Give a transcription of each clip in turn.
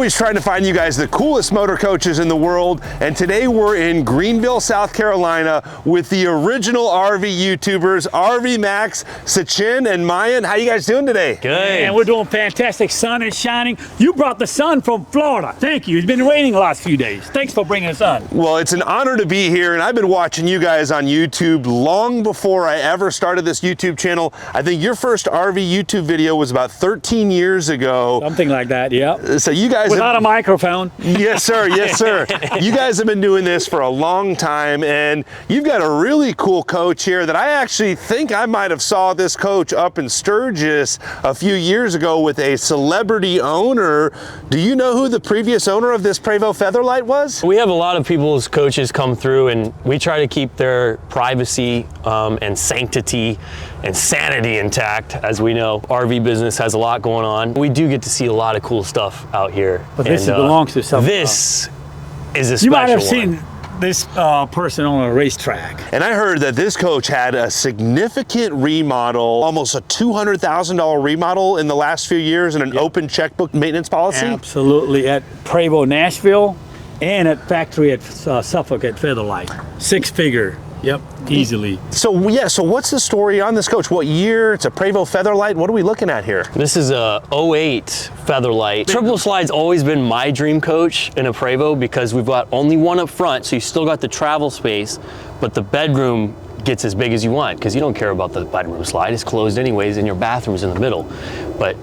always trying to find you guys the coolest motor coaches in the world, and today we're in Greenville, South Carolina with the original RV YouTubers, RV Max, Sachin, and Mayan. How you guys doing today? Good. And we're doing fantastic. Sun is shining. You brought the sun from Florida. Thank you. It's been raining the last few days. Thanks for bringing us on. Well, it's an honor to be here, and I've been watching you guys on YouTube long before I ever started this YouTube channel. I think your first RV YouTube video was about 13 years ago. Something like that, yeah. So you guys without a microphone. Yes, sir. Yes, sir. You guys have been doing this for a long time, and you've got a really cool coach here that I actually think I might have saw this coach up in Sturgis a few years ago with a celebrity owner. Do you know who the previous owner of this Prevost Featherlite was? We have a lot of people's coaches come through, and we try to keep their privacy and sanctity and sanity intact. As we know, RV business has a lot going on. We do get to see a lot of cool stuff out here. But this belongs to someone. This is a special one. You might have seen this person on a racetrack. And I heard that this coach had a significant remodel, almost a $200,000 remodel in the last few years, and an open checkbook maintenance policy. Absolutely, at Prevost Nashville and at factory at Suffolk at Featherlite. 6-figure. Yep, easily. So yeah, so what's the story on this coach? What year? It's a Prevost Featherlite. What are we looking at here? This is a 08 Featherlite. Triple slide's always been my dream coach in a Prevost because we've got only one up front, so you still got the travel space, but the bedroom gets as big as you want because you don't care about the bedroom slide. It's closed anyways, and your bathroom's in the middle. But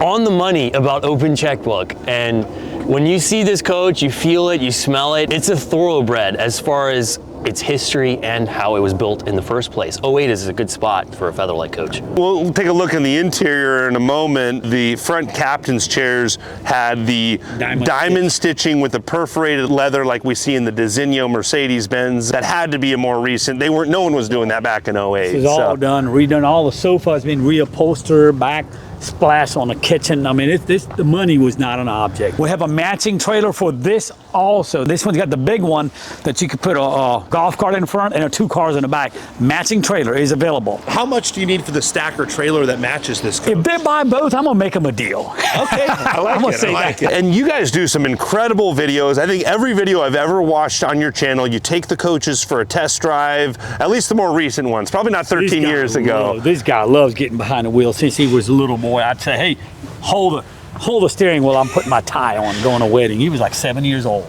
on the money about open checkbook, and when you see this coach, you feel it, you smell it. It's a thoroughbred as far as its history and how it was built in the first place. 08 is a good spot for a Featherlite coach. We'll take a look in the interior in a moment. The front captain's chairs had the diamond stitching with the perforated leather like we see in the Designo Mercedes-Benz. That had to be a more recent. No one was doing that back in 08. This is all done, redone. All the sofa has been reupholstered, back splash on the kitchen. I mean, the money was not an object. We have a matching trailer for this also. This one's got the big one that you could put a golf cart in front and 2 cars in the back. Matching trailer is available. How much do you need for the stacker trailer that matches this coach? If they buy both, I'm gonna make them a deal. Okay, I like I'm gonna it. say I like that. it. And you guys do some incredible videos. I think every video I've ever watched on your channel, you take the coaches for a test drive, at least the more recent ones, probably not 13 years ago. This guy loves getting behind the wheel since he was a little boy. I'd say, hey, hold the steering wheel. I'm putting my tie on, going to a wedding. He was like 7 years old.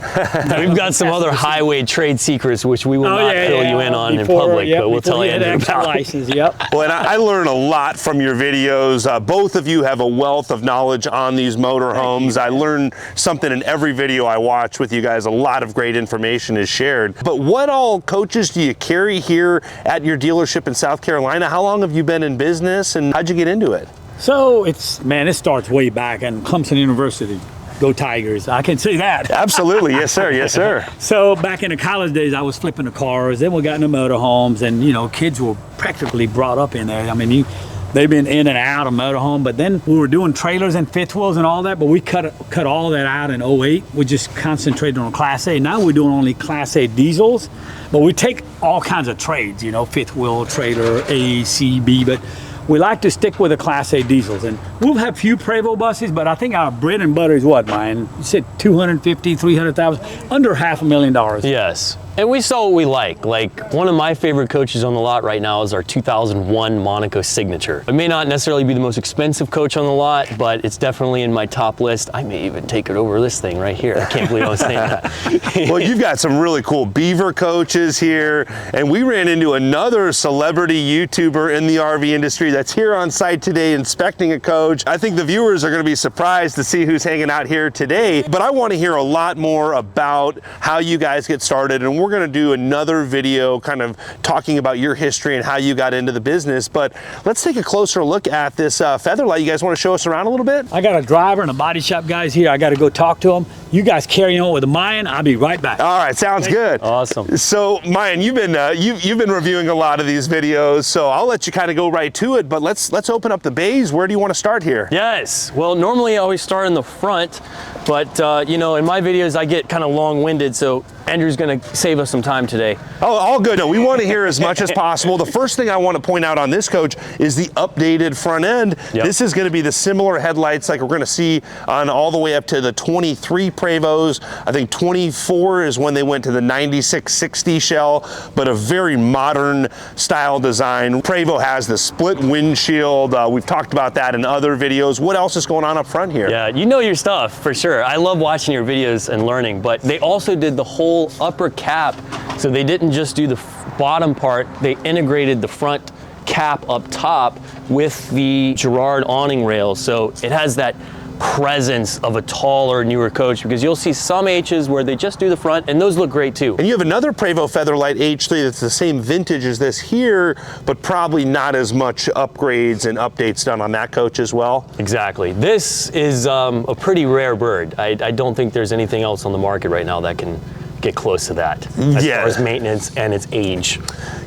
We've got some other highway trade secrets, which we will not fill you in on in public, but we'll tell you about. License, yep. Well, and I learn a lot from your videos. Both of you have a wealth of knowledge on these motorhomes. I learn something in every video I watch with you guys. A lot of great information is shared. But what all coaches do you carry here at your dealership in South Carolina? How long have you been in business, and how'd you get into it? So it starts way back in Clemson University. Go Tigers, I can see that. Absolutely, yes sir, yes sir. So back in the college days, I was flipping the cars, then we got into motorhomes, and you know, kids were practically brought up in there. I mean, they've been in and out of motorhome, but then we were doing trailers and fifth wheels and all that, but we cut all that out in 08. We just concentrated on Class A. Now we're doing only Class A diesels, but we take all kinds of trades, you know, fifth wheel, trailer, A, C, B, but we like to stick with the Class A diesels, and we'll have few Prevost buses, but I think our bread and butter is what, Ryan? You said 250, 300,000, under $500,000. Yes, and we sell what we like. Like, one of my favorite coaches on the lot right now is our 2001 Monaco Signature. It may not necessarily be the most expensive coach on the lot, but it's definitely in my top list. I may even take it over this thing right here. I can't believe I was saying that. Well, you've got some really cool Beaver coaches here, and we ran into another celebrity YouTuber in the RV industry that's here on site today inspecting a coach. I think the viewers are going to be surprised to see who's hanging out here today, but I want to hear a lot more about how you guys get started, and we're going to do another video kind of talking about your history and how you got into the business. But let's take a closer look at this Featherlite. You guys want to show us around a little bit? I got a driver and a body shop guys here. I got to go talk to them. You guys carry on with mine. I'll be right back. All right, sounds good. Awesome. So, Mayan, you've been reviewing a lot of these videos, so I'll let you kind of go right to it. But let's open up the bays. Where do you want to start here? Yes. Well, normally I always start in the front, but you know, in my videos I get kind of long-winded, so Andrew's gonna save us some time today. Oh, all good. No, we want to hear as much as possible. The first thing I want to point out on this coach is the updated front end. Yep. This is going to be the similar headlights like we're going to see on all the way up to the 23 Prevos. I think 24 is when they went to the 9660 shell, but a very modern style design. Prevost has the split windshield. We've talked about that in other videos. What else is going on up front here? Yeah, you know your stuff for sure. I love watching your videos and learning, but they also did the whole upper cap. So they didn't just do the bottom part, they integrated the front cap up top with the Girard awning rails. So it has that presence of a taller, newer coach, because you'll see some H's where they just do the front, and those look great too. And you have another Prevost Featherlite H3 that's the same vintage as this here, but probably not as much upgrades and updates done on that coach as well. Exactly. This is a pretty rare bird. I don't think there's anything else on the market right now that can get close to that as far as maintenance and its age.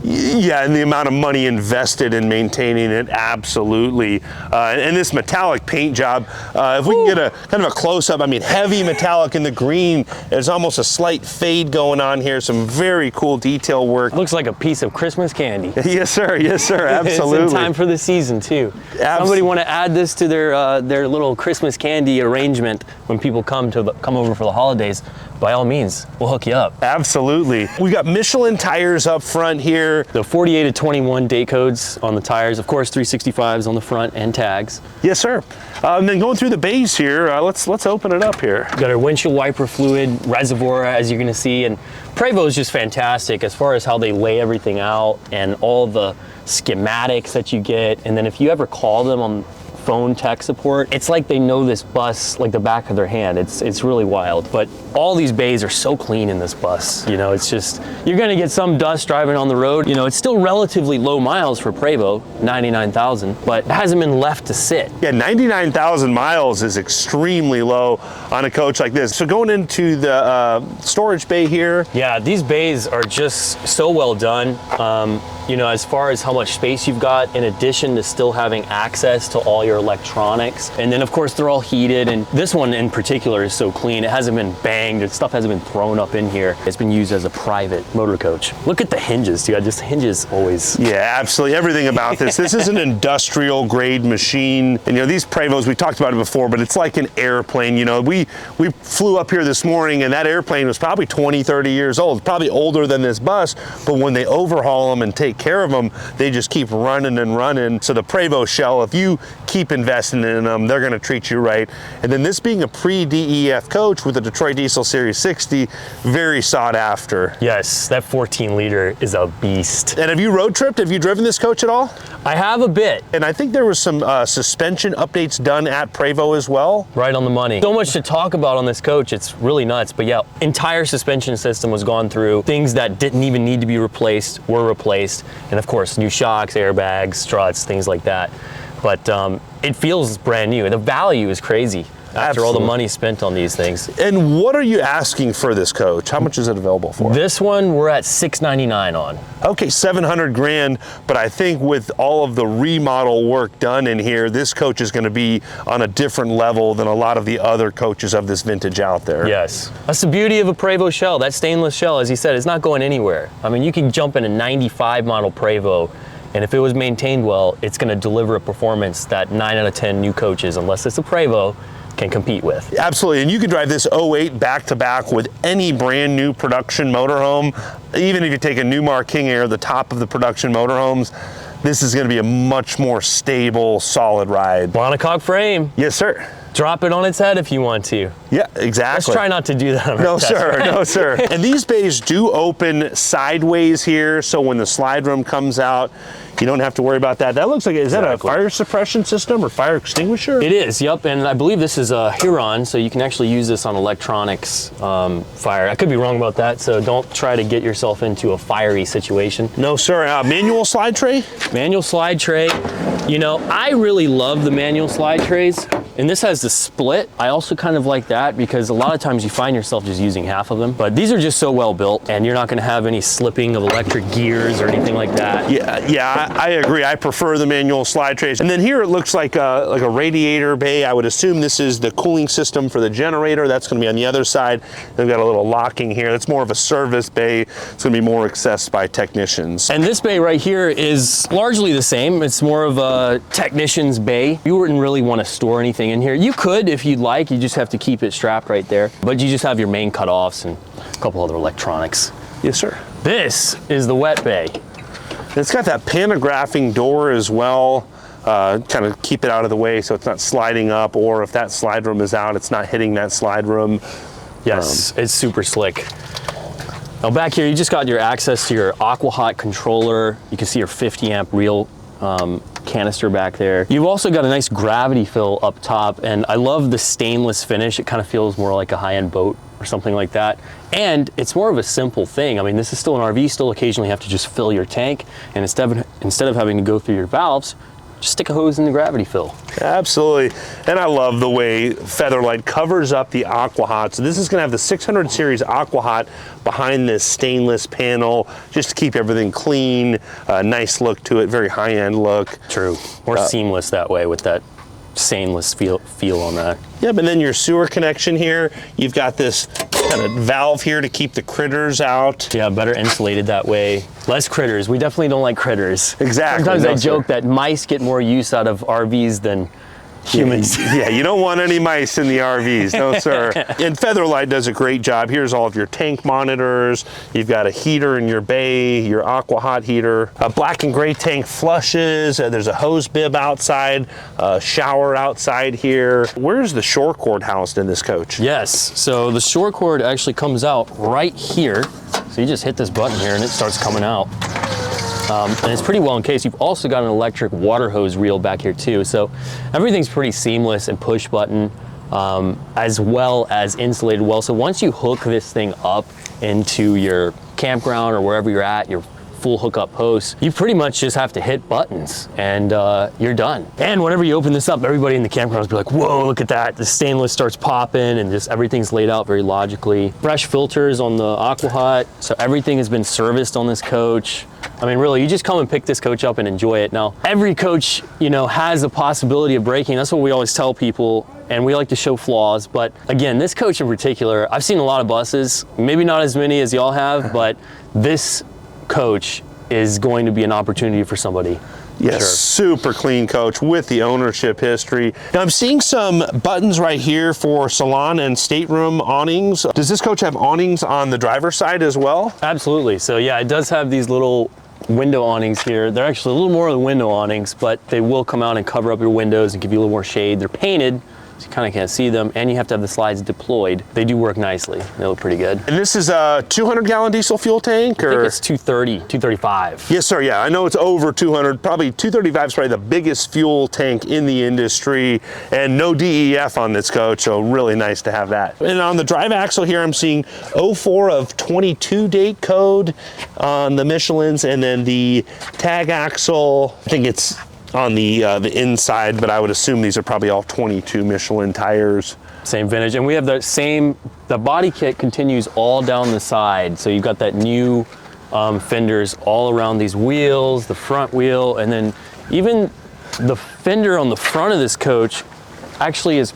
Yeah, and the amount of money invested in maintaining it, absolutely. And this metallic paint job, if we can get a kind of a close-up, I mean, heavy metallic in the green, there's almost a slight fade going on here, some very cool detail work. Looks like a piece of Christmas candy. Yes, sir, absolutely. It's in time for the season too. Somebody want to add this to their little Christmas candy arrangement when people come over for the holidays, by all means, we'll hook you up. Absolutely. We've got Michelin tires up front here. The 48 to 21 date codes on the tires, of course 365s on the front and tags. Yes, sir. And then going through the bays here, let's open it up here. Got our windshield wiper fluid reservoir, as you're gonna see, and Prevost is just fantastic as far as how they lay everything out and all the schematics that you get. And then if you ever call them on phone tech support, it's like they know this bus like the back of their hand. It's really wild. But all these bays are so clean in this bus. You know, it's just, you're gonna get some dust driving on the road. You know, it's still relatively low miles for Prevost, 99,000, but it hasn't been left to sit. Yeah, 99,000 miles is extremely low on a coach like this. So going into the storage bay here. Yeah, these bays are just so well done. You know, as far as how much space you've got, in addition to still having access to all your electronics. And then of course they're all heated, and this one in particular is so clean. It hasn't been banged, stuff hasn't been thrown up in here. It's been used as a private motor coach. Look at the hinges, dude. Just hinges always. Yeah, absolutely. Everything about this. This is an industrial grade machine. And you know, these Prevosts, we talked about it before, but it's like an airplane. You know, we flew up here this morning and that airplane was probably 20, 30 years old, probably older than this bus, but when they overhaul them and take care of them, they just keep running and running. So the Prevost shell, if you keep investing in them, they're going to treat you right. And then this being a pre-DEF coach with the Detroit Diesel Series 60, very sought after. Yes, that 14 liter is a beast. And have you road tripped? Have you driven this coach at all? I have a bit. And I think there was some suspension updates done at Prevost as well. Right on the money. So much to talk about on this coach, it's really nuts. But yeah, entire suspension system was gone through. Things that didn't even need to be replaced were replaced. And of course, new shocks, airbags, struts, things like that. But it feels brand new. The value is crazy after all the money spent on these things. And what are you asking for this coach? How much is it available for? This one we're at $699 on. Okay, 700 grand, but I think with all of the remodel work done in here, this coach is going to be on a different level than a lot of the other coaches of this vintage out there. Yes, that's the beauty of a Prevost shell. That stainless shell, as he said, is not going anywhere. I mean, you can jump in a 95 model Prevost, and if it was maintained well, it's going to deliver a performance that 9 out of 10 new coaches, unless it's a Prevost, can compete with. Absolutely, and you can drive this 08 back-to-back with any brand new production motorhome. Even if you take a Newmar King Air, the top of the production motorhomes, this is going to be a much more stable, solid ride. Monocoque frame. Yes, sir. Drop it on its head if you want to. Yeah, exactly. Let's try not to do that on our No, test, sir. right? No, sir. And these bays do open sideways here, so when the slide room comes out, you don't have to worry about that. That looks like, is that a fire suppression system or fire extinguisher? It is, yep, and I believe this is a Huron, so you can actually use this on electronics fire. I could be wrong about that, so don't try to get yourself into a fiery situation. No, sir. Manual slide tray? Manual slide tray. You know, I really love the manual slide trays And this has the split. I also kind of like that because a lot of times you find yourself just using half of them. But these are just so well built, and you're not going to have any slipping of electric gears or anything like that. Yeah, I agree. I prefer the manual slide trays. And then here it looks like a radiator bay. I would assume this is the cooling system for the generator. That's going to be on the other side. They've got a little locking here. That's more of a service bay. It's going to be more accessed by technicians. And this bay right here is largely the same. It's more of a technician's bay. You wouldn't really want to store anything in here. You could if you'd like. You just have to keep it strapped right there. But you just have your main cutoffs and a couple other electronics. Yes, sir. This is the wet bay. It's got that pantographing door as well. Kind of keep it out of the way so it's not sliding up, or if that slide room is out, it's not hitting that slide room. Yes, it's super slick. Now back here, you just got your access to your AquaHot controller. You can see your 50 amp reel canister back there. You've also got a nice gravity fill up top, and I love the stainless finish. It kind of feels more like a high-end boat or something like that. And it's more of a simple thing. I mean, this is still an RV, you still occasionally have to just fill your tank, and instead of having to go through your valves, just stick a hose in the gravity fill. Absolutely. And I love the way Featherlite covers up the AquaHot. So this is going to have the 600 series AquaHot behind this stainless panel, just to keep everything clean, nice look to it, very high-end look. True. More seamless that way with that stainless feel on that. Yep, and then your sewer connection here, you've got this kind of valve here to keep the critters out. Yeah, better insulated that way. Less critters. We definitely don't like critters. Exactly. Sometimes I joke that mice get more use out of RVs than humans. Yeah, you don't want any mice in the RVs, no sir. And Featherlite does a great job. Here's all of your tank monitors. You've got a heater in your bay, your AquaHot heater, black and gray tank flushes. There's a hose bib outside, shower outside here. Where's the shore cord housed in this coach? Yes, so the shore cord actually comes out right here. So you just hit this button here and it starts coming out. And it's pretty well encased. You've also got an electric water hose reel back here too. So everything's pretty seamless and push button, as well as insulated well. So once you hook this thing up into your campground or wherever you're at, your full hookup post, you pretty much just have to hit buttons and you're done. And whenever you open this up, everybody in the campground will be like, whoa, look at that. The stainless starts popping and just everything's laid out very logically. Fresh filters on the AquaHot. So everything has been serviced on this coach. I mean, really, you just come and pick this coach up and enjoy it. Now, every coach, you know, has a possibility of breaking. That's what we always tell people, and we like to show flaws. But again, this coach in particular, I've seen a lot of buses, maybe not as many as y'all have, but this coach is going to be an opportunity for somebody. Yes, sure. Super clean coach with the ownership history. Now I'm seeing some buttons right here for salon and stateroom awnings. Does this coach have awnings on the driver's side as well? Absolutely. So yeah, it does have these little window awnings here. They're actually a little more than window awnings, but they will come out and cover up your windows and give you a little more shade. They're painted, so you kind of can't see them, and you have to have the slides deployed. They do work nicely. They look pretty good. And this is a 200-gallon diesel fuel tank? I think it's 230, 235. Yes, sir, yeah. I know it's over 200. Probably 235 is probably the biggest fuel tank in the industry, and no DEF on this coach, so really nice to have that. And on the drive axle here, I'm seeing 04 of 22 date code on the Michelins, and then the tag axle, I think it's on the inside, but I would assume these are probably all 22 Michelin tires. Same vintage, and we have the body kit continues all down the side. So you've got that new fenders all around these wheels, the front wheel, and then even the fender on the front of this coach actually is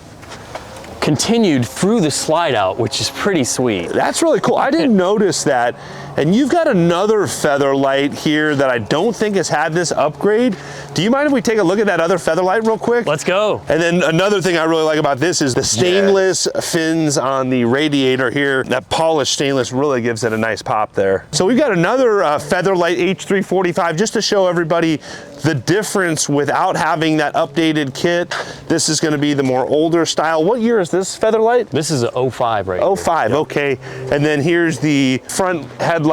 continued through the slide out, which is pretty sweet. That's really cool. I didn't notice that. And you've got another Featherlite here that I don't think has had this upgrade. Do you mind if we take a look at that other Featherlite real quick? Let's go. And then another thing I really like about this is the stainless fins on the radiator here. That polished stainless really gives it a nice pop there. So we've got another Featherlite H3-45 just to show everybody the difference without having that updated kit. This is going to be the more older style. What year is this Featherlite? This is a 05 right here. 05, yep. Okay. And then here's the front headlights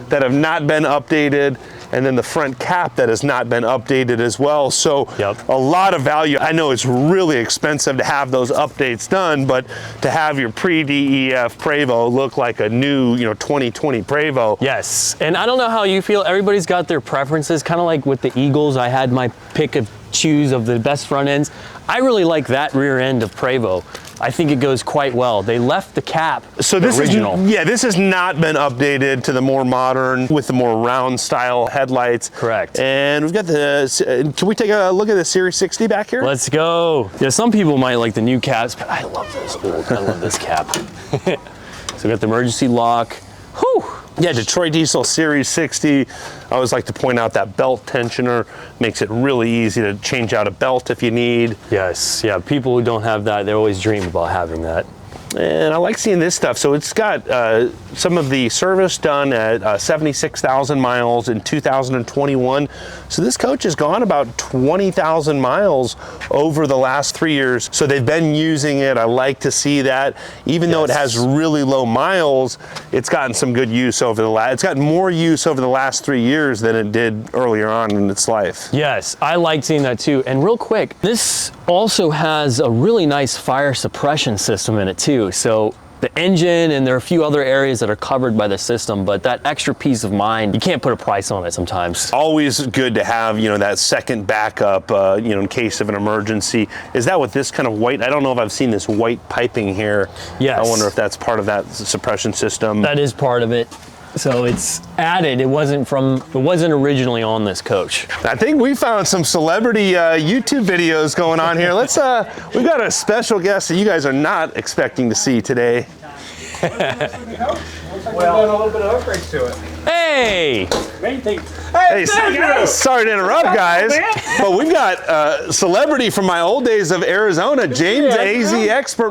that have not been updated, and then the front cap that has not been updated as well. So a lot of value. I know it's really expensive to have those updates done, but to have your pre-DEF Prevost look like a new, 2020 Prevost. Yes, and I don't know how you feel. Everybody's got their preferences, kind of like with the Eagles. I had my pick of choose of the best front ends. I really like that rear end of Prevost. I think it goes quite well. They left the cap so this original. This has not been updated to the more modern with the more round style headlights. Correct. And we've got the, can we take a look at the Series 60 back here? Let's go. Yeah, some people might like the new caps, but I love this old. I love this cap. So we got the emergency lock. Whew. Yeah, Detroit Diesel Series 60. I always like to point out that belt tensioner makes it really easy to change out a belt if you need. Yes, yeah, people who don't have that, they always dream about having that. And I like seeing this stuff. So it's got some of the service done at 76,000 miles in 2021. So this coach has gone about 20,000 miles over the last 3 years. So they've been using it. I like to see that. Even though it has really low miles, it's gotten some good use over the last, it's gotten more use over the last 3 years than it did earlier on in its life. Yes, I like seeing that too. And real quick, this also has a really nice fire suppression system in it too. So the engine, and there are a few other areas that are covered by the system, but that extra peace of mind, you can't put a price on it sometimes. Always good to have, that second backup, in case of an emergency. Is that what this kind of white, I don't know if I've seen this white piping here. Yes. I wonder if that's part of that suppression system. That is part of it. So it's added, it wasn't originally on this coach. I think we found some celebrity YouTube videos going on here. Let's, we've got a special guest that you guys are not expecting to see today. Well, a little bit of upgrades to it. Hey! Hey, sorry to interrupt, guys, but we've got celebrity from my old days of Arizona, James AZ Expert.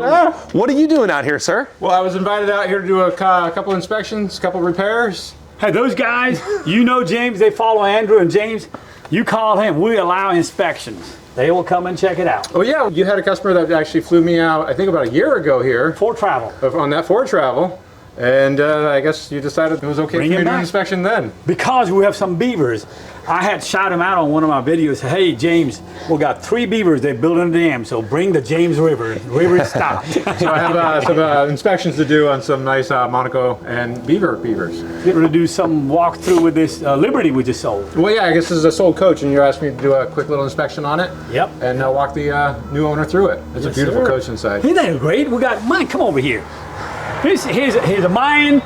What are you doing out here, sir? Well, I was invited out here to do a couple inspections, a couple repairs. Hey, those guys, James, they follow Andrew and James. You call him, we allow inspections. They will come and check it out. Oh yeah, you had a customer that actually flew me out, I think about a year ago here. For travel. On that Ford travel. And I guess you decided it was okay for me to do an inspection then. Because we have some beavers. I had shot him out on one of my videos. Hey, James, we got 3 beavers. They're building a dam, so bring the James River. River is stopped. So I have some inspections to do on some nice Monaco and beavers. Get ready to do some walkthrough with this Liberty we just sold. Well, yeah, I guess this is a sold coach, and you're asking me to do a quick little inspection on it. Yep. And walk the new owner through it. It's a beautiful coach inside. Isn't that great? We got mine. Come over here. Here's a mine.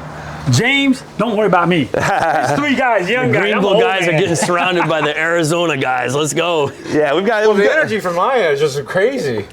James, don't worry about me. There's 3 guys, young guys. Greenville guys are getting surrounded by the Arizona guys. Let's go. Yeah, we've got the energy from mine is just crazy.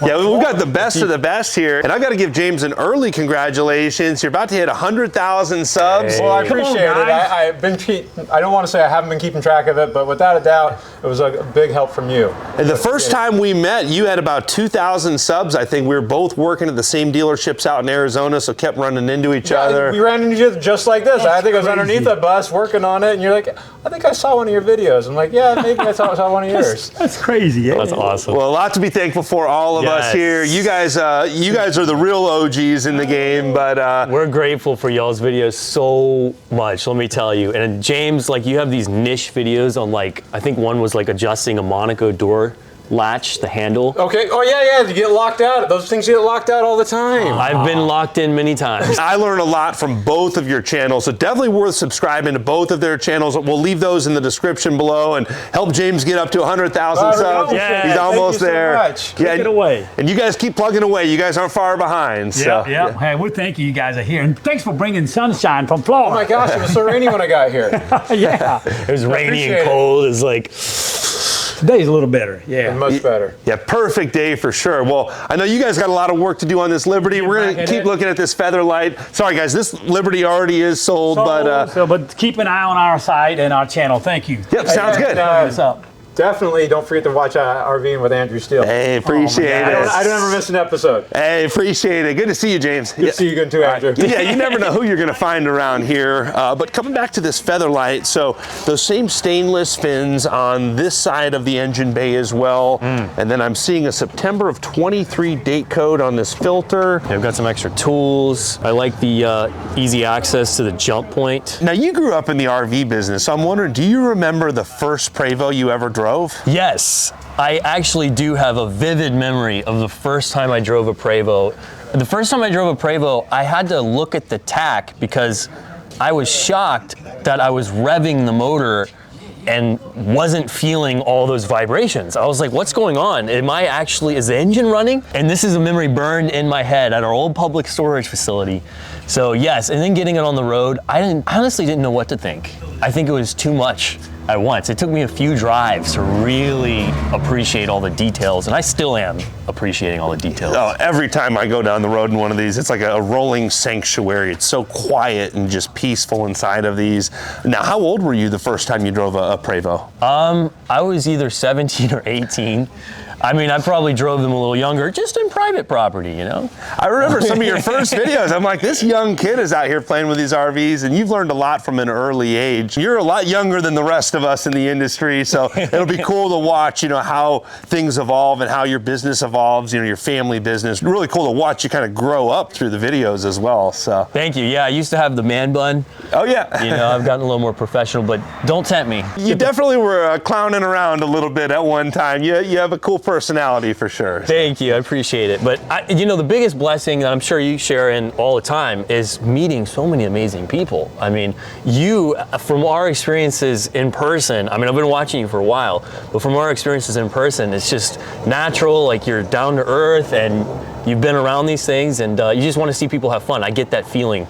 Yeah, we've got the best of the best here. And I've got to give James an early congratulations. You're about to hit 100,000 subs. Hey. Well, I appreciate it. I don't want to say I haven't been keeping track of it, but without a doubt, it was a big help from you. And the first time we met, you had about 2,000 subs. I think we were both working at the same dealerships out in Arizona, so kept running into each other. We ran into each other just like this. That's I think I was crazy. underneath a bus working on it, and you're like, I think I saw one of your videos. I'm like, yeah, maybe I saw one of yours. That's crazy. Yeah. That's awesome. Well, a lot to be thankful for, all of us here. You guys are the real OGs in the game, but we're grateful for y'all's videos so much, let me tell you. And James, you have these niche videos on I think one was adjusting a Monaco door latch, the handle. Okay. Oh yeah. You get locked out. Those things get locked out all the time. I've been locked in many times. I learned a lot from both of your channels, so definitely worth subscribing to both of their channels. We'll leave those in the description below and help James get up to 100,000 subs. Yeah, he's almost there. Thank you so much. Yeah, Take it away. And you guys keep plugging away. You guys aren't far behind. So. Yeah. Hey, we thank you guys are here. And thanks for bringing sunshine from Florida. Oh my gosh, it was so rainy when I got here. Yeah. It was rainy and cold. It's Today's a little better. Yeah. Much better. Yeah, perfect day for sure. Well, I know you guys got a lot of work to do on this Liberty. We're going to keep looking at this Featherlite. Sorry, guys, this Liberty already is sold, but keep an eye on our site and our channel. Thank you. Yep, sounds good. What's up? Definitely don't forget to watch RVing with Andrew Steele. Hey, appreciate it. I don't ever miss an episode. Hey, appreciate it. Good to see you, James. Good to see you again too, Andrew. Yeah, you never know who you're going to find around here. But coming back to this Featherlite, so those same stainless fins on this side of the engine bay as well. And then I'm seeing a September of 23 date code on this filter. I've got some extra tools. I like the easy access to the jump point. Now, you grew up in the RV business, so I'm wondering, do you remember the first Prevost you ever drove? Yes, I actually do have a vivid memory of the first time I drove a Prevost. The first time I drove a Prevost, I had to look at the tach because I was shocked that I was revving the motor and wasn't feeling all those vibrations. I was like, what's going on? Is the engine running? And this is a memory burned in my head at our old public storage facility. So yes, and then getting it on the road, I honestly didn't know what to think. I think it was too much at once. It took me a few drives to really appreciate all the details, and I still am appreciating all the details. Oh, every time I go down the road in one of these, it's like a rolling sanctuary. It's so quiet and just peaceful inside of these. Now, how old were you the first time you drove a Prevost? I was either 17 or 18. I mean, I probably drove them a little younger, just in private property, you know? I remember some of your first videos. I'm like, this young kid is out here playing with these RVs, and you've learned a lot from an early age. You're a lot younger than the rest of us in the industry, so it'll be cool to watch, you know, how things evolve and how your business evolves, you know, your family business. Really cool to watch you kind of grow up through the videos as well, so. Thank you. Yeah, I used to have the man bun. Oh, yeah. You know, I've gotten a little more professional, but don't tempt me. You definitely were clowning around a little bit at one time. You have a cool personality for sure. Thank you, I appreciate it. But you know, the biggest blessing that I'm sure you share in all the time is meeting so many amazing people. I mean, you, from our experiences in person, I mean, I've been watching you for a while, but from our experiences in person, it's just natural, like you're down to earth and you've been around these things, and you just want to see people have fun. I get that feeling,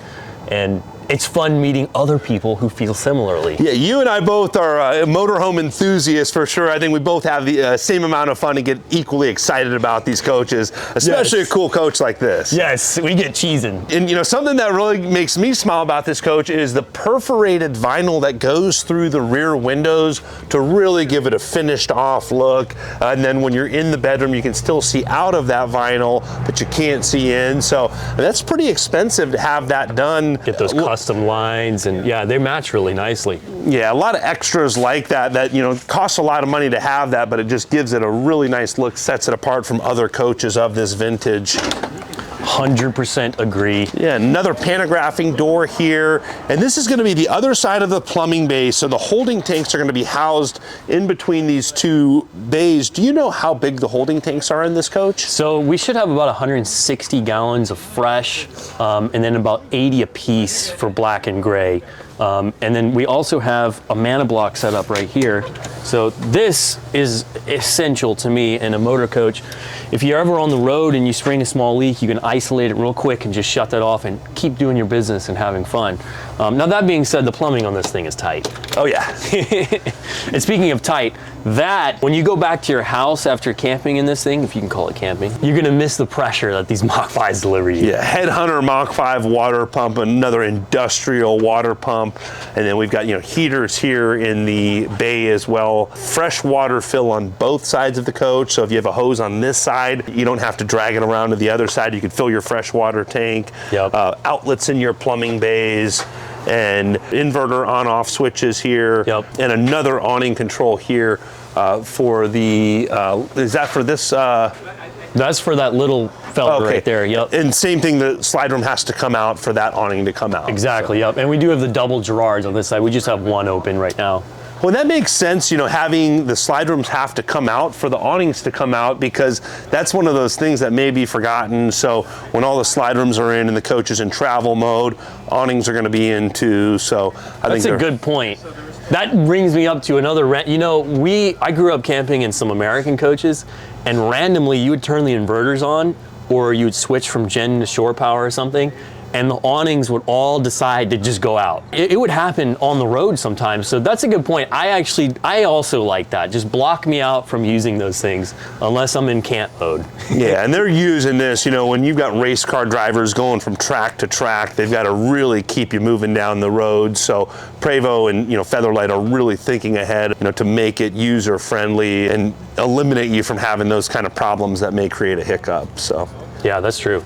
and it's fun meeting other people who feel similarly. Yeah, you and I both are motorhome enthusiasts for sure. I think we both have the same amount of fun and get equally excited about these coaches, especially Yes. a cool coach like this. Yes, we get cheesing. And you know, something that really makes me smile about this coach is the perforated vinyl that goes through the rear windows to really give it a finished off look. And then when you're in the bedroom, you can still see out of that vinyl, but you can't see in. So that's pretty expensive to have that done. Get those custom lines, and yeah, they match really nicely. Yeah, a lot of extras like that, you know, costs a lot of money to have that, but it just gives it a really nice look, sets it apart from other coaches of this vintage. 100% agree. Yeah, another pantographing door here. And this is gonna be the other side of the plumbing bay. So the holding tanks are gonna be housed in between these two bays. Do you know how big the holding tanks are in this coach? So we should have about 160 gallons of fresh, and then about 80 apiece for black and gray. And then we also have a mana block set up right here. So this is essential to me in a motor coach. If you're ever on the road and you spring a small leak, you can isolate it real quick and just shut that off and keep doing your business and having fun. Now that being said, the plumbing on this thing is tight. Oh yeah. And speaking of tight, that when you go back to your house after camping in this thing, if you can call it camping, you're gonna miss the pressure that these Mach 5s deliver you. Yeah, Headhunter Mach 5 water pump, another industrial water pump. And then we've got, you know, heaters here in the bay as well. Fresh water fill on both sides of the coach. So if you have a hose on this side, you don't have to drag it around to the other side. You can fill your fresh water tank. Yep. Outlets in your plumbing bays, and inverter on-off switches here. Yep. And another awning control here for the, is that for this? That's for that little felt right there, yep. And same thing, the slide room has to come out for that awning to come out. Exactly, yep. And we do have the double Gerards on this side. We just have one open right now. Well, that makes sense, you know, having the slide rooms have to come out for the awnings to come out, because that's one of those things that may be forgotten. So when all the slide rooms are in and the coach is in travel mode, awnings are going to be in too. So I think that's a good point. That brings me up to another you know, I grew up camping in some American coaches, and randomly you would turn the inverters on, or you would switch from gen to shore power or something, and the awnings would all decide to just go out. It would happen on the road sometimes, so that's a good point. I also like that. Just block me out from using those things unless I'm in camp mode. Yeah, and they're using this, you know, when you've got race car drivers going from track to track, they've got to really keep you moving down the road. So Prevost and, you know, Featherlite are really thinking ahead, you know, to make it user friendly and eliminate you from having those kind of problems that may create a hiccup. So yeah, that's true.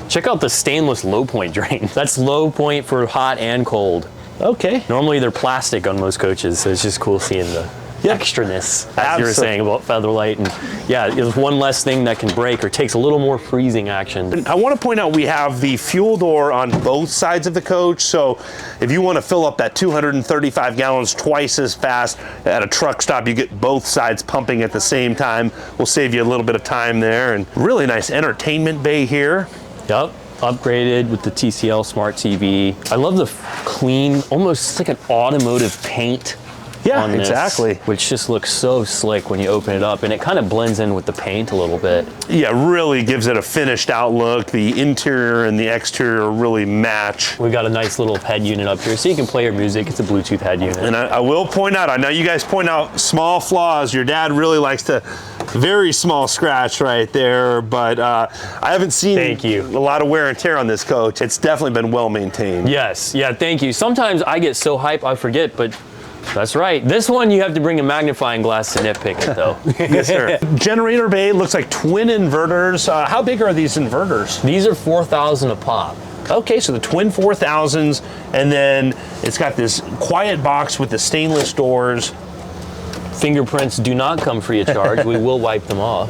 Check out the stainless low point drain. That's low point for hot and cold. Okay. Normally they're plastic on most coaches, so it's just cool seeing the extraness, as you were saying about Featherlite. And yeah, there's one less thing that can break or takes a little more freezing action. I want to point out we have the fuel door on both sides of the coach, so if you want to fill up that 235 gallons twice as fast at a truck stop, you get both sides pumping at the same time. We'll save you a little bit of time there. And really nice entertainment bay here. Yep, upgraded with the TCL Smart TV. I love the clean, almost like an automotive paint Yeah, on this, exactly. which just looks so slick when you open it up, and it kind of blends in with the paint a little bit. Yeah, really gives it a finished out look. The interior and the exterior really match. We got a nice little head unit up here, so you can play your music. It's a Bluetooth head unit. And I will point out, I know you guys point out small flaws. Your dad really likes to, very small scratch right there, but I haven't seen Thank you. a lot of wear and tear on this coach. It's definitely been well maintained. Yes, yeah, thank you. Sometimes I get so hype I forget, but that's right. This one you have to bring a magnifying glass to nitpick it though. Yes, sir. Generator bay looks like twin inverters. How big are these inverters? These are 4,000 a pop. Okay, so the twin 4000s, and then it's got this quiet box with the stainless doors. Fingerprints do not come free of charge. We will wipe them off.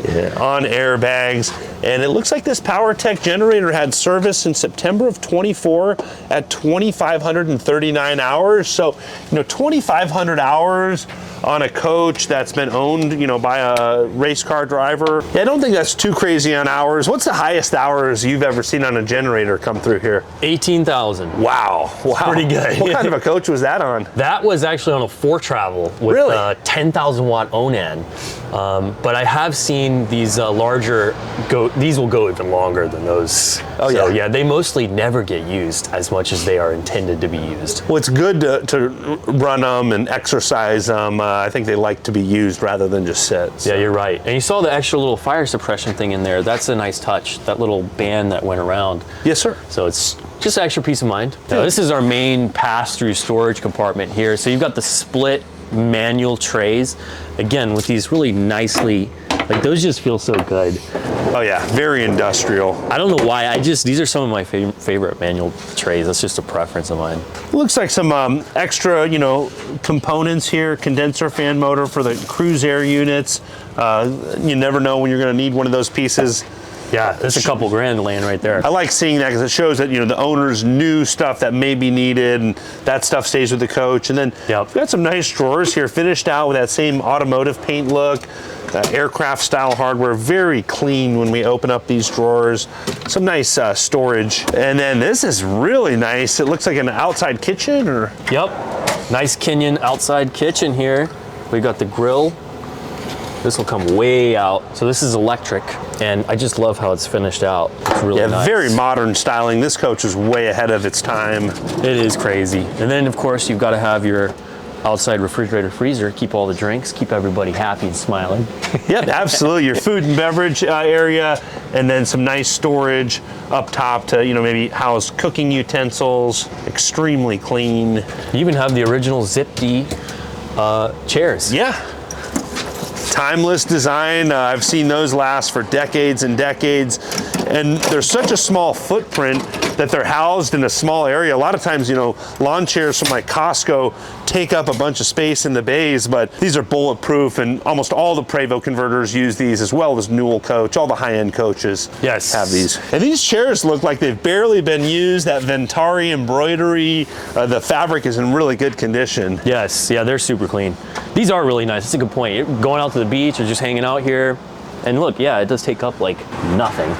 Yeah, on airbags. And it looks like this PowerTech generator had service in September of 24 at 2,539 hours. So, 2,500 hours on a coach that's been owned, by a race car driver. Yeah, I don't think that's too crazy on hours. What's the highest hours you've ever seen on a generator come through here? 18,000. Wow. Pretty good. What kind of a coach was that on? That was actually on a 4Travel with Really? a 10,000 watt Onan. But I have seen these larger these will go even longer than those. Oh, so, yeah. they mostly never get used as much as they are intended to be used. Well, it's good to run them and exercise them. I think they like to be used rather than just sit. So. Yeah, you're right. And you saw the extra little fire suppression thing in there. That's a nice touch, that little band that went around. Yes, sir. So it's just extra peace of mind. Now, this is our main pass-through storage compartment here. So you've got the split manual trays, again, with these really nicely, those just feel so good. Oh yeah, very industrial. I don't know why, these are some of my favorite manual trays. That's just a preference of mine. Looks like some extra, components here. Condenser fan motor for the cruise air units. You never know when you're going to need one of those pieces. Yeah, there's a couple grand laying right there. I like seeing that because it shows that, the owners knew stuff that may be needed, and that stuff stays with the coach. And then we've got some nice drawers here, finished out with that same automotive paint look, aircraft style hardware, very clean when we open up these drawers. Some nice storage. And then this is really nice. It looks like an outside kitchen, or? Yep, nice Kenyon outside kitchen here. We got the grill. This will come way out. So this is electric, and I just love how it's finished out. It's really nice. Very modern styling. This coach is way ahead of its time. It is crazy. And then of course you've got to have your outside refrigerator freezer, keep all the drinks, keep everybody happy and smiling. Yep, absolutely. Your food and beverage area, and then some nice storage up top to, maybe house cooking utensils, extremely clean. You even have the original Zip D chairs. Yeah. Timeless design. I've seen those last for decades and decades. And there's such a small footprint that they're housed in a small area. A lot of times, lawn chairs from like Costco take up a bunch of space in the bays, but these are bulletproof, and almost all the Prevost converters use these, as well as Newell coach. All the high-end coaches have these. And these chairs look like they've barely been used. That Ventari embroidery, the fabric is in really good condition. Yes, yeah, they're super clean. These are really nice. That's a good point. You're going out to the beach or just hanging out here, and look, yeah, it does take up like nothing.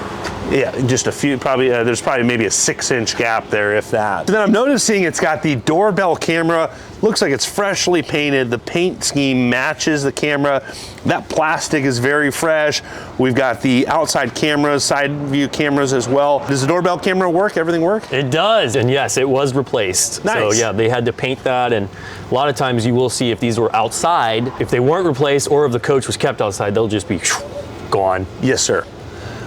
Yeah, just a few, probably, there's probably maybe a 6-inch gap there, if that. So then I'm noticing it's got the doorbell camera. Looks like it's freshly painted. The paint scheme matches the camera. That plastic is very fresh. We've got the outside cameras, side view cameras as well. Does the doorbell camera work? Everything work? It does, and yes, it was replaced. Nice. So yeah, they had to paint that, and a lot of times you will see if these were outside, if they weren't replaced or if the coach was kept outside, they'll just be gone. Yes, sir.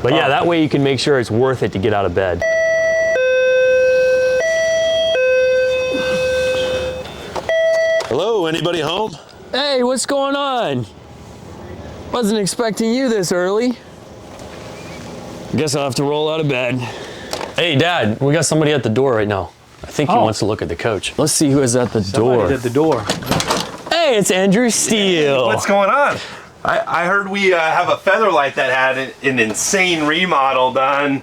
But yeah, that way you can make sure it's worth it to get out of bed. Hello, anybody home? Hey, what's going on? Wasn't expecting you this early. Guess I'll have to roll out of bed. Hey, Dad, we got somebody at the door right now. I think he wants to look at the coach. Let's see who is at the door. Somebody's at the door. Hey, it's Andrew Steele. What's going on? I heard we have a Featherlite that had an insane remodel done.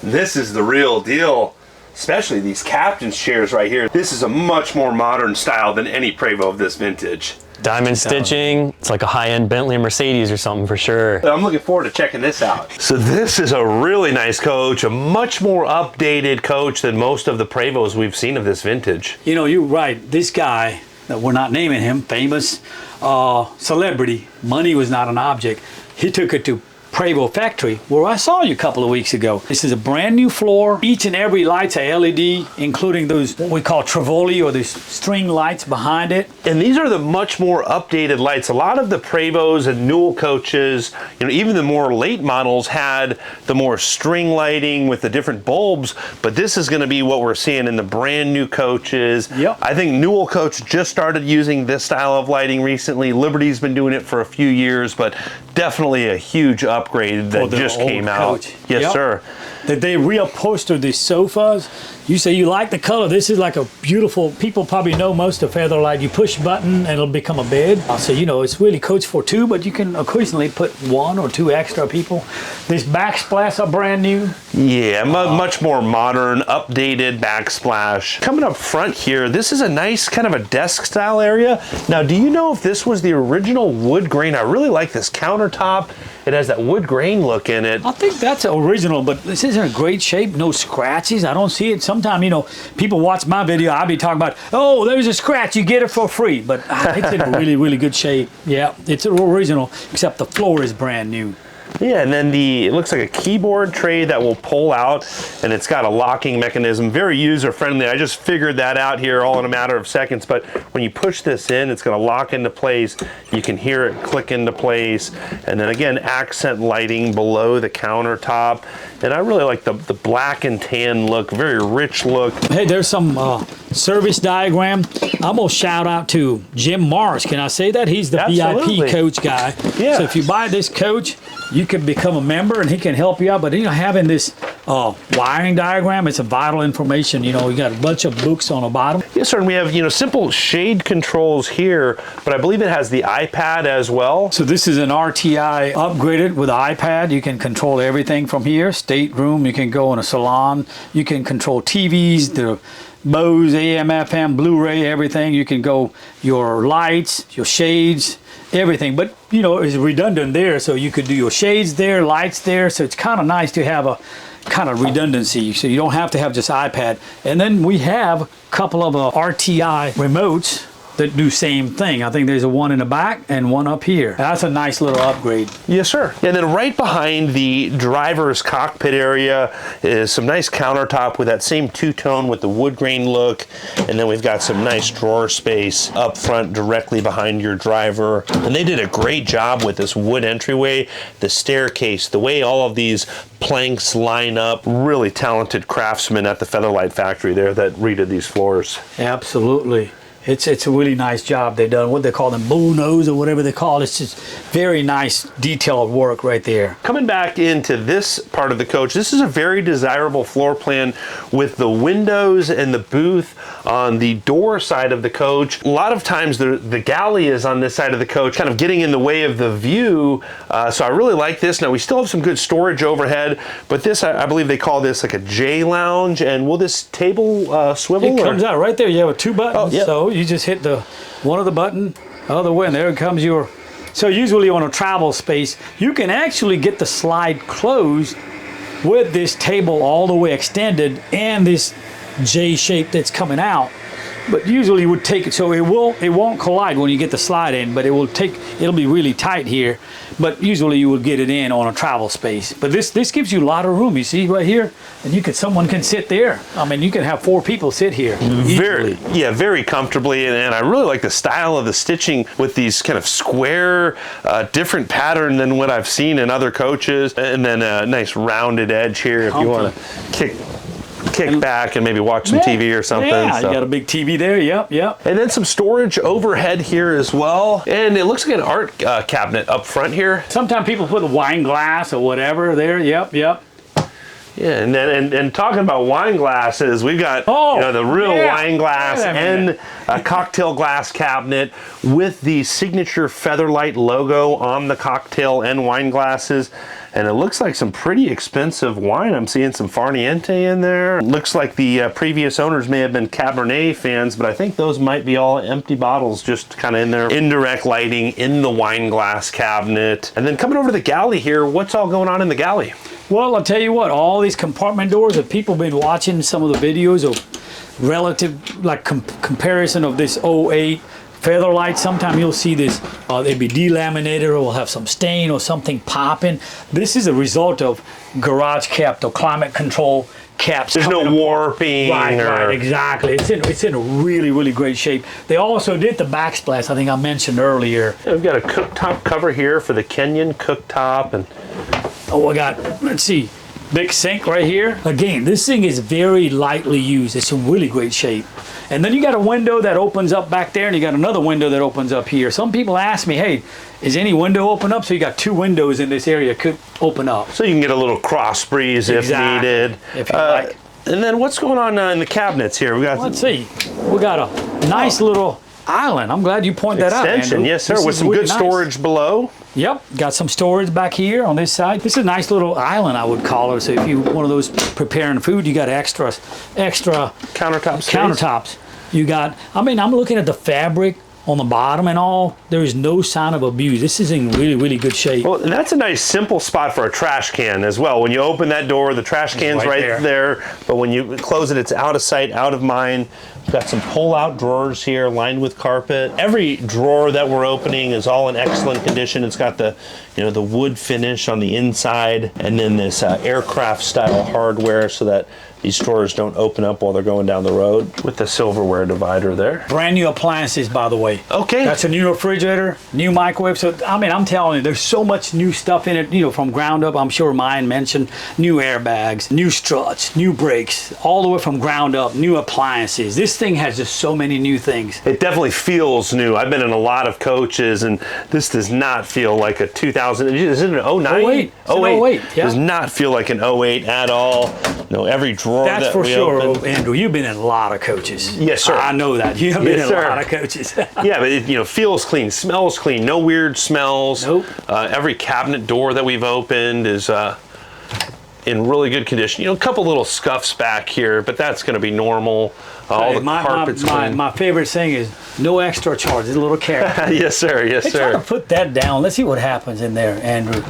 This is the real deal, especially these captain's chairs right here. This is a much more modern style than any Prevost of this vintage. Diamond stitching. It's like a high-end Bentley or Mercedes or something for sure. I'm looking forward to checking this out. So this is a really nice coach, a much more updated coach than most of the Prevosts we've seen of this vintage. You're right. This guy, that we're not naming him, famous celebrity, money was not an object. He took it to Prevost factory, where I saw you a couple of weeks ago. This is a brand new floor. Each and every light's a LED, including those what we call Trivoli, or these string lights behind it. And these are the much more updated lights. A lot of the Prevost and Newell coaches, you know, even the more late models had the more string lighting with the different bulbs, but this is going to be what we're seeing in the brand new coaches. Yep. I think Newell coach just started using this style of lighting recently. Liberty's been doing it for a few years, but definitely a huge upgrade that just came out. Yes, yep. sir. That they reupholstered these sofas. You say you like the color. This is like a beautiful, people probably know most of Featherlite. You push a button and it'll become a bed. So, you know, it's really coached for two, but you can occasionally put one or two extra people. These backsplash are brand new. Yeah, much more modern, updated backsplash. Coming up front here, this is a nice kind of a desk style area. Now, do you know if this was the original wood grain? I really like this countertop. It has that wood grain look in it. I think that's original, but this is in great shape. No scratches. I don't see it. Sometimes, you know, people watch my video, I'll be talking about, oh, there's a scratch, you get it for free. But it's in really, really good shape. Yeah, it's original, except the floor is brand new. Yeah, and then it looks like a keyboard tray that will pull out, and it's got a locking mechanism, very user-friendly. I just figured that out here all in a matter of seconds, but when you push this in, it's gonna lock into place. You can hear it click into place, and then again, accent lighting below the countertop. And I really like the black and tan look, very rich look. Hey, there's some service diagram. I'm gonna shout out to Jim Morris. Can I say that? He's the Absolutely. VIP coach guy. Yeah. So if you buy this coach, you can become a member and he can help you out. But you know, having this wiring diagram, it's a vital information. You know, you got a bunch of books on the bottom. Yes, sir, and we have, you know, simple shade controls here, but I believe it has the iPad as well. So this is an RTI upgraded with an iPad. You can control everything from here. Stateroom, you can go in a salon. You can control TVs, the Bose, AM, FM, Blu-ray, everything. You can go your lights, your shades, everything. But, you know, it's redundant there, so you could do your shades there, lights there. So it's kind of nice to have a kind of redundancy, so you don't have to have just iPad. And then we have a couple of RTI remotes that do same thing. I think there's a one in the back and one up here. That's a nice little upgrade. Yes, sir. And then right behind the driver's cockpit area is some nice countertop with that same two-tone with the wood grain look. And then we've got some nice drawer space up front directly behind your driver. And they did a great job with this wood entryway, the staircase, the way all of these planks line up. Really talented craftsmen at the Featherlite factory there that redid these floors. Absolutely. It's a really nice job they've done. What they call them, bullnose or whatever they call it. It's just very nice detailed work right there. Coming back into this part of the coach, this is a very desirable floor plan with the windows and the booth on the door side of the coach. A lot of times the galley is on this side of the coach, kind of getting in the way of the view. So I really like this. Now we still have some good storage overhead, but this, I believe they call this like a J lounge. And will this table swivel? It comes out right there. You have two buttons. Oh, yeah. So you just hit one of the button, other way, and there comes your. So usually on a travel space, you can actually get the slide closed with this table all the way extended and this J shape that's coming out. But usually would take it, so it won't collide when you get the slide in, but it'll be really tight here. But usually you would get it in on a travel space. But this gives you a lot of room. You see right here, and someone can sit there. I mean, you can have 4 people sit here. Very comfortably, and I really like the style of the stitching with these kind of square, different pattern than what I've seen in other coaches, and then a nice rounded edge here if you want to kick back and maybe watch some TV or something. Yeah, you got a big TV there. Yep. And then some storage overhead here as well. And it looks like an art cabinet up front here. Sometimes people put a wine glass or whatever there. Yep. Yeah, and then and talking about wine glasses, we've got the real wine glass and a cocktail glass cabinet with the signature Featherlite logo on the cocktail and wine glasses. And it looks like some pretty expensive wine. I'm seeing some Farniente in there. Looks like the previous owners may have been Cabernet fans, but I think those might be all empty bottles just kind of in there. Indirect lighting in the wine glass cabinet. And then coming over to the galley here, what's all going on in the galley? Well, I'll tell you what, all these compartment doors, if people been watching some of the videos of relative, like comparison of this 08 Featherlite, sometimes you'll see this, they'd be delaminated or will have some stain or something popping. This is a result of garage cap, the climate control caps. There's no warping. Right, exactly. It's in really, really great shape. They also did the backsplash, I think I mentioned earlier. We've got a cooktop cover here for the Kenyon cooktop. And oh, I got, let's see, big sink right here. Again, this thing is very lightly used. It's in really great shape. And then you got a window that opens up back there, and you got another window that opens up here. Some people ask me, hey, is any window open up? So you got 2 windows in this area could open up. so you can get a little cross breeze if needed. If you like. And then what's going on in the cabinets here? We got Let's see. We got a nice little island. I'm glad you pointed that out, extension, Andrew. yes sir, This with is some really good nice. storage below. Yep, got some storage back here on this side. This is a nice little island, I would call it. So if you one of those preparing food, you got extra Countertop space. countertops. You got, I mean, I'm looking at the fabric on the bottom and all. There is no sign of abuse. This is in really, really good shape. Well, and that's a nice simple spot for a trash can as well. When you open that door, the trash can's right there. But when you close it, it's out of sight, out of mind. We've got some pull-out drawers here lined with carpet. Every drawer that we're opening is all in excellent condition. It's got the, the wood finish on the inside, and then this aircraft-style hardware so that these drawers don't open up while they're going down the road, with the silverware divider there. Brand new appliances, by the way. Okay. That's a new refrigerator, new microwave. So, I mean, I'm telling you, there's so much new stuff in it, from ground up. I'm sure mine mentioned new airbags, new struts, new brakes, all the way from ground up, new appliances. This thing has just so many new things. It definitely feels new. I've been in a lot of coaches, and this does not feel like a 2000. Is it an 09? 08. It's an 08, yeah. Does not feel like an 08 at all. Every drawer That's that for we sure, open. Andrew. You've been in a lot of coaches. Yes, sir. I know that. You have been Yes, in a sir. lot of coaches. Yeah, but it feels clean, smells clean, no weird smells. Nope. Every cabinet door that we've opened is in really good condition. A couple little scuffs back here, but that's going to be normal. All the carpet's clean. My favorite thing is no extra charge. It's a little carrot. Yes, sir. Yes, Hey, try sir. to put that down. Let's see what happens in there, Andrew.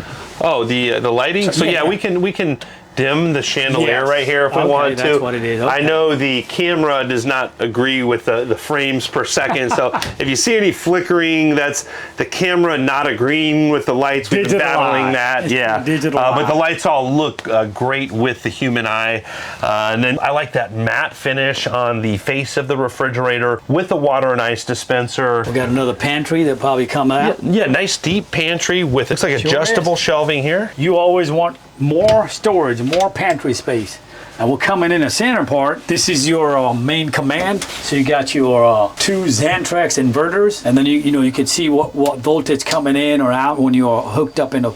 Oh, the lighting. So yeah, we can dim the chandelier Yes. right here if we Okay, want to. that's what it is. Okay. I know the camera does not agree with the frames per second, so if you see any flickering, that's the camera not agreeing with the lights. We've been battling that. Yeah. But the lights all look great with the human eye. And then I like that matte finish on the face of the refrigerator with the water and ice dispenser. We got another pantry that probably come out. Yeah, nice deep pantry with, looks like adjustable shelving here. You always want more storage, more pantry space. And we're coming in the center part. This is your main command. So you got your 2 Xantrex inverters, and then you can see what voltage coming in or out when you are hooked up into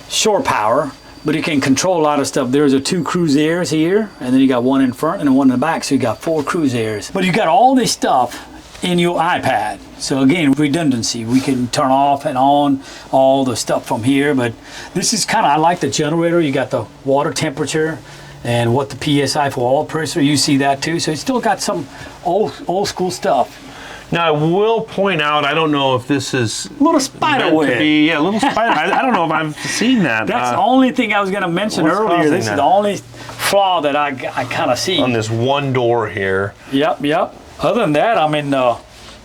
shore power. But you can control a lot of stuff. There's 2 cruise airs here, and then you got 1 in front and 1 in the back. So you got 4 cruise airs. But you got all this stuff in your iPad. So again, redundancy. We can turn off and on all the stuff from here, but this is I like the generator. You got the water temperature and what the PSI for oil pressure. You see that too. So it's still got some old school stuff. Now I will point out, I don't know if this is Little spider meant to web. be, yeah, little spider. I don't know if I've seen that. That's the only thing I was going to mention what's earlier. causing This that? is the only flaw that I kind of see. On this one door here. Yep. Other than that, I mean,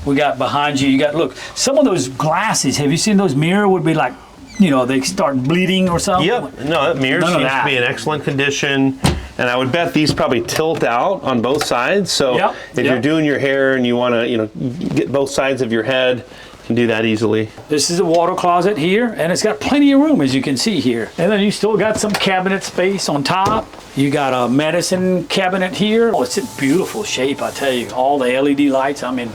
we got behind you, look, some of those glasses, have you seen those mirror would be like, they start bleeding or something? Yep. No, that mirror None of seems that. to be in excellent condition. And I would bet these probably tilt out on both sides. So if you're doing your hair and you want to, get both sides of your head, you can do that easily. This is a water closet here, and it's got plenty of room, as you can see here. And then you still got some cabinet space on top. You got a medicine cabinet here. Oh, it's in beautiful shape, I tell you. All the LED lights, I mean,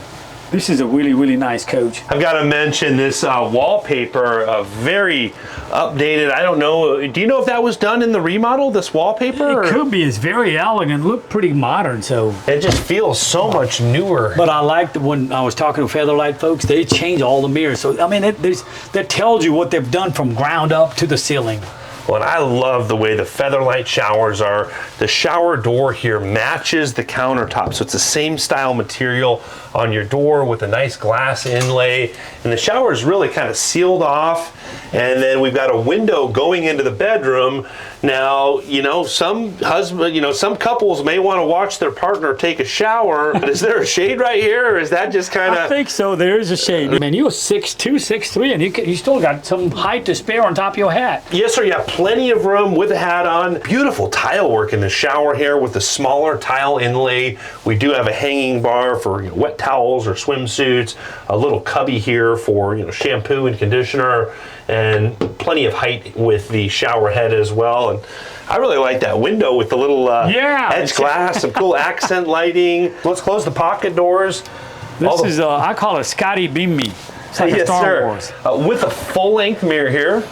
this is a really, really nice coach. I've got to mention this wallpaper, very updated. I don't know. Do you know if that was done in the remodel, this wallpaper? It could be. It's very elegant, look pretty modern, so. It just feels so much newer. But I liked when I was talking to Featherlite folks, they changed all the mirrors. So, I mean, that tells you what they've done from ground up to the ceiling. Well, and I love the way the Featherlite showers are. The shower door here matches the countertop, so it's the same style material on your door with a nice glass inlay. And the shower is really kind of sealed off. And then we've got a window going into the bedroom. Now, some some couples may want to watch their partner take a shower. But is there a shade right here, or is that just kind of? I think so. There is a shade. Man, you're 6'2", 6'3", and you still got some height to spare on top of your hat. Yes, sir. You have plenty of room with a hat on. Beautiful tile work in the shower here with the smaller tile inlay. We do have a hanging bar for wet towels or swimsuits. A little cubby here for shampoo and conditioner, and plenty of height with the shower head as well. And I really like that window with the little edge glass, some cool accent lighting. Let's close the pocket doors. This is, I call it Scotty Beam Me. It's like a Star Wars. With a full-length mirror here.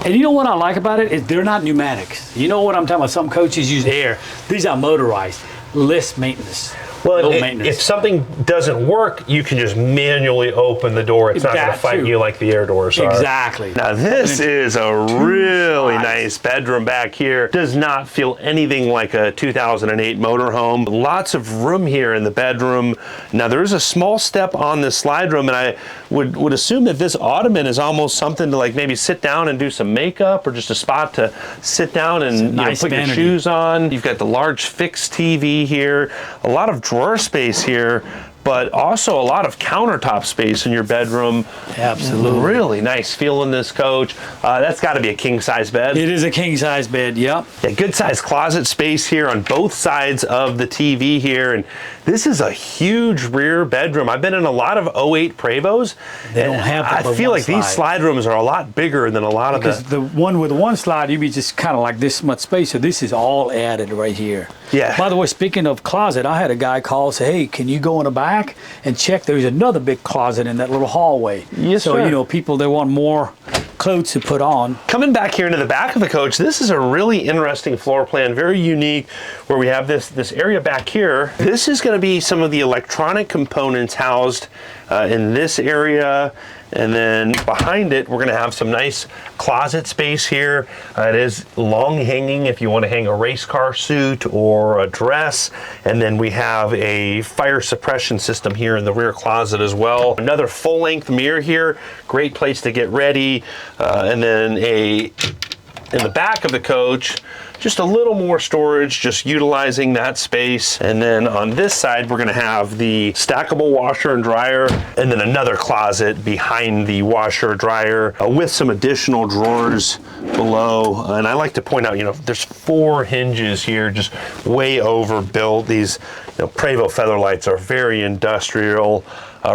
And you know what I like about it? Is they're not pneumatics. You know what I'm talking about? Some coaches use air. These are motorized. Less maintenance. Well, if something doesn't work, you can just manually open the door. It's not going to fight you like the air doors are. Exactly. Now this is a really nice bedroom back here. Does not feel anything like a 2008 motorhome. Lots of room here in the bedroom. Now there is a small step on this slide room, and I would assume that this ottoman is almost something to like maybe sit down and do some makeup, or just a spot to sit down and put your shoes on. You've got the large fixed TV here. A lot of drawer space here, but also a lot of countertop space in your bedroom. Absolutely. Really nice feel in this coach. That's got to be a king size bed. It is a king size bed, yep. Yeah, good size closet space here on both sides of the TV here. And this is a huge rear bedroom. I've been in a lot of 08 Prevos. They don't have that. I feel like these slide rooms are a lot bigger than a lot of the one with the one slide, you'd be just kind of like this much space. So this is all added right here. Yeah. By the way, speaking of closet, I had a guy call and say, hey, can you go in the back and check? There's another big closet in that little hallway. Yes, so, sir. People, they want more clothes to put on. Coming back here into the back of the coach, this is a really interesting floor plan, very unique, where we have this area back here. This is going to be some of the electronic components housed in this area. And then behind it, we're going to have some nice closet space here. It is long hanging if you want to hang a race car suit or a dress. And then we have a fire suppression system here in the rear closet as well. Another full length mirror here. Great place to get ready. And then in the back of the coach, just a little more storage, just utilizing that space. And then on this side, we're gonna have the stackable washer and dryer, and then another closet behind the washer dryer with some additional drawers below. And I like to point out, there's 4 hinges here, just way overbuilt. These Prevost Featherlites are very industrial.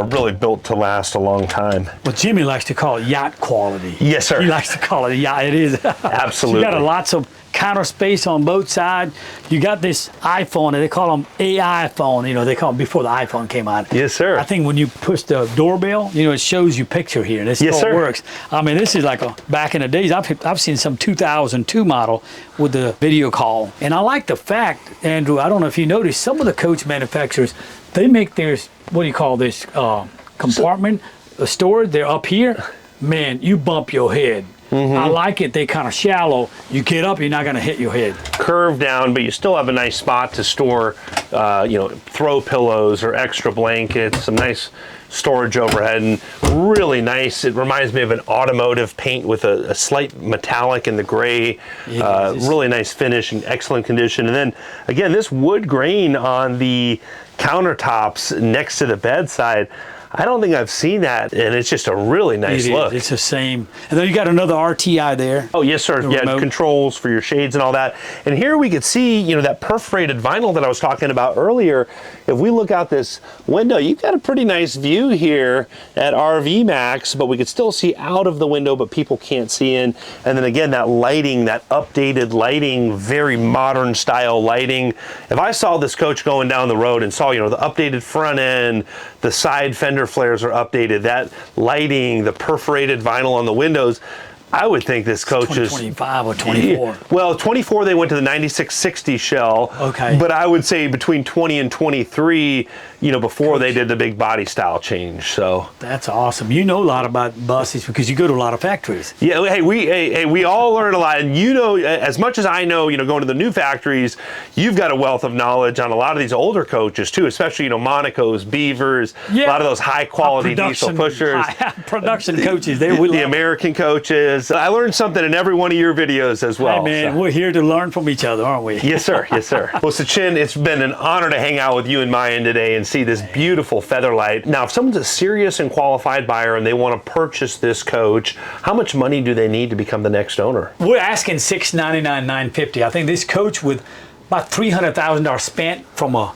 Really built to last a long time. Well, Jimmy likes to call it yacht quality. Yes, sir. He likes to call it yacht. It is. Absolutely. So you got lots of counter space on both sides. You got this iPhone, and they call them AI phone. They call them before the iPhone came out. Yes, sir. I think when you push the doorbell, it shows you picture here. This yes, all sir. works. I mean, this is like back in the days. I've seen some 2002 model with the video call, and I like the fact, Andrew. I don't know if you noticed, some of the coach manufacturers, they make theirs, what do you call this, compartment, storage, they're up here. Man, you bump your head. Mm-hmm. I like it. They kind of shallow. You get up, you're not going to hit your head. Curve down, but you still have a nice spot to store, throw pillows or extra blankets, some nice storage overhead, and really nice. It reminds me of an automotive paint with a slight metallic in the gray. Really nice finish and excellent condition. And then again, this wood grain on the countertops next to the bedside, I don't think I've seen that, and it's just a really nice look. It's the same. And then you got another RTI there. Oh, yes, sir. Yeah, controls for your shades and all that. And here we could see, that perforated vinyl that I was talking about earlier. If we look out this window, you've got a pretty nice view here at RV Max, but we could still see out of the window, but people can't see in. And then again, that lighting, that updated lighting, very modern style lighting. If I saw this coach going down the road and saw, the updated front end, the side fender flares are updated, that lighting, the perforated vinyl on the windows, I would think this coach is 25 or 24. Well, 24 they went to the 9660 shell. Okay. But I would say between 20 and 23, you know, before they did the big body style change. So that's awesome. You know a lot about buses because you go to a lot of factories. yeah, hey, we all learn a lot, and you know, as much as I know, you know, going to the new factories, you've got a wealth of knowledge on a lot of these older coaches too, especially, you know, Monacos, Beavers, a lot of those high quality diesel pushers, production coaches. The American coaches. I learned something in every one of your videos as well. Hey man, we're here to learn from each other, aren't we? Yes, sir. Yes, sir. Well, Sachin, it's been an honor to hang out with you and Mayan today and see this beautiful Featherlite. Now, if someone's a serious and qualified buyer and they want to purchase this coach, how much money do they need to become the next owner? We're asking $699, $950. I think this coach with about $300,000 spent from a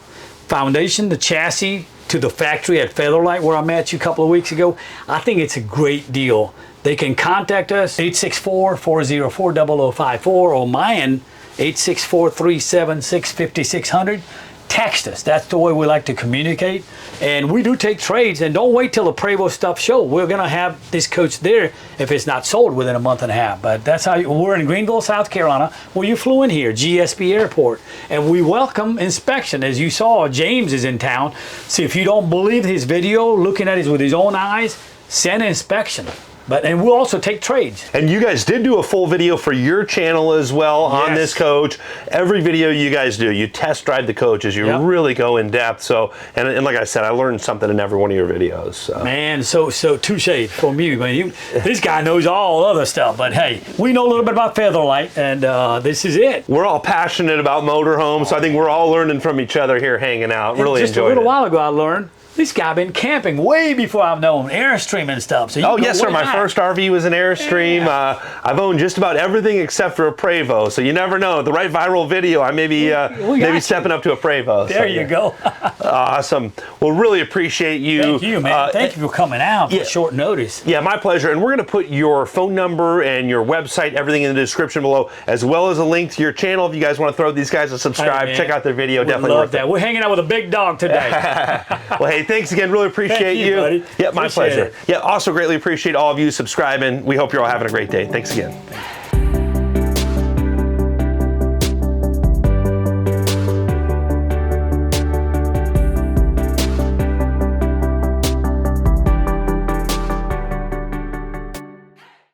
foundation, the chassis, to the factory at Featherlite where I met you a couple of weeks ago, I think it's a great deal. They can contact us, 864-404-0054, or Mayan, 864-376-5600. Text us. That's the way we like to communicate. And we do take trades. And don't wait till the Prevost stuff show. We're going to have this coach there if it's not sold within a month and a half. But that's how we're in Greenville, South Carolina, where you flew in here, GSB Airport. And we welcome inspection. As you saw, James is in town. So if you don't believe his video, looking at it with his own eyes, send inspection. And we'll also take trades. And you guys did do a full video for your channel as well on this coach. Every video you guys do, you test drive the coaches. You really go in depth. So, and like I said, I learned something in every one of your videos. So. Man, so touche from you. Man, this guy knows all other stuff. But hey, we know a little bit about Featherlite, and this is it. We're all passionate about motorhomes, so I think we're all learning from each other here, hanging out. Really enjoyed it. Just a little while ago, I learned. This guy been camping way before I've known Airstream and stuff. So yes, sir. My first RV was an Airstream. Yeah. I've owned just about everything except for a Prevost. So you never know. The right viral video, I may be maybe stepping up to a Prevost. There you go. Awesome. Well, really appreciate you. Thank you, man. Thank you for coming out for short notice. Yeah, my pleasure. And we're going to put your phone number and your website, everything in the description below, as well as a link to your channel. If you guys want to throw these guys a subscribe, check out their video. Definitely love that. We're hanging out with a big dog today. Well, hey, thanks again. Really appreciate you. Buddy. Yeah, my pleasure. Yeah, also greatly appreciate all of you subscribing. We hope you're all having a great day. Thanks again.